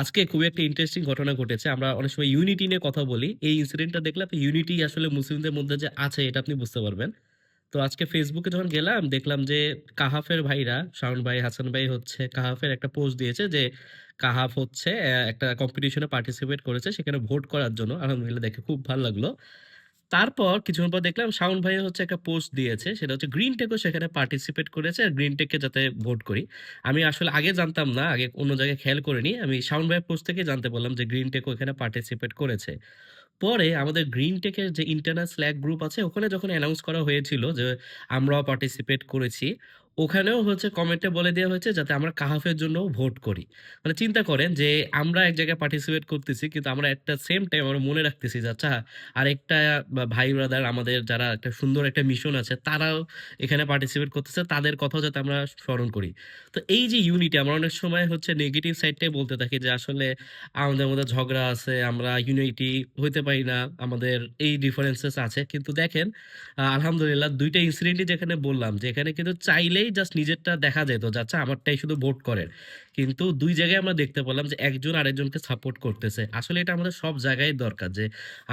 আজকে খুবই একটা ইন্টারেস্টিং ঘটনা ঘটেছে। আমরা অনেক সময় ইউনিটি নিয়ে কথা বলি। এই ইনসিডেন্টটা দেখলে আপনি ইউনিটি আসলে মুসলিমদের মধ্যে যে আছে এটা আপনি বুঝতে পারবেন। তো আজকে ফেসবুকে যখন গেলাম দেখলাম যে কাহাফের ভাইরা শাওন ভাই, হাসান ভাই হচ্ছে কাহাফের একটা পোস্ট দিয়েছে যে কাহাফ হচ্ছে একটা কম্পিটিশনে পার্টিসিপেট করেছে সেখানে ভোট করার জন্য। আলহামদুলিল্লাহ দেখে খুব ভালো লাগলো। তারপর কিছুক্ষণ পর দেখলাম শাওন ভাই হচ্ছে একটা পোস্ট দিয়েছে, সেটা হচ্ছে গ্রিন টেকও সেখানে পার্টিসিপেট করেছে আর গ্রিন টেককে যাতে ভোট করি। আমি আসলে আগে জানতাম না, আগে অন্য জায়গায় খেয়াল করিনি, আমি শাওন ভাইয়ের পোস্ট থেকে জানতে পারলাম যে গ্রিন টেকও এখানে পার্টিসিপেট করেছে। পরে আমাদের গ্রিন টেকের যে ইন্টারনাল স্ল্যাক গ্রুপ আছে ওখানে যখন অ্যানাউন্স করা হয়েছিল যে আমরাও পার্টিসিপেট করেছি, ওখানেও হচ্ছে কমেন্টে বলে দেওয়া হয়েছে যাতে আমরা কাহাফের জন্য ভোট করি। মানে চিন্তা করেন যে আমরা এক জায়গায় পার্টিসিপেট করতেছি কিন্তু আমরা একটা সেম টাইম আমরা মনে রাখতেছি যে আচ্ছা আরেকটা ভাই ব্রাদার আমাদের যারা একটা সুন্দর একটা মিশন আছে তারাও এখানে পার্টিসিপেট করতেছে, তাদের কথাও যাতে আমরা স্মরণ করি। তো এই যে ইউনিটি, আমরা অনেক সময় হচ্ছে নেগেটিভ সাইডটাই বলতে থাকি যে আসলে আমাদের মধ্যে ঝগড়া আছে, আমরা ইউনাইটি হইতে পারি না, আমাদের এই ডিফারেন্সেস আছে। কিন্তু দেখেন আলহামদুলিল্লাহ দুইটা ইনসিডেন্টই যেখানে বললাম, যেখানে কিন্তু চাইলেই জাস্ট নিজেরটা দেখা যেত যে আচ্ছা আমারটাই শুধু ভোট করেন, কিন্তু দুই জায়গায় আমরা দেখতে পেলাম যে একজন আরেকজনকে সাপোর্ট করতেছে। আসলে এটা আমাদের সব জায়গায় দরকার যে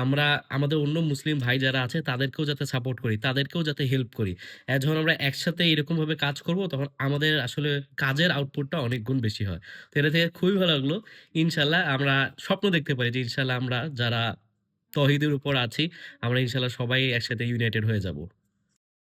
আমরা আমাদের অন্য মুসলিম ভাই যারা আছে তাদেরকেও যাতে সাপোর্ট করি, তাদেরকেও যাতে হেল্প করি। যখন আমরা একসাথে এরকম ভাবে কাজ করব তখন আমাদের আসলে কাজের আউটপুটটা অনেক গুণ বেশি হয়। তো এটা থেকে খুবই ভালো লাগলো। ইনশাল্লাহ আমরা স্বপ্ন দেখতে পারি যে ইনশাল্লাহ আমরা যারা তহিদের উপর আছি আমরা ইনশাল্লাহ সবাই একসাথে ইউনাইটেড হয়ে যাব।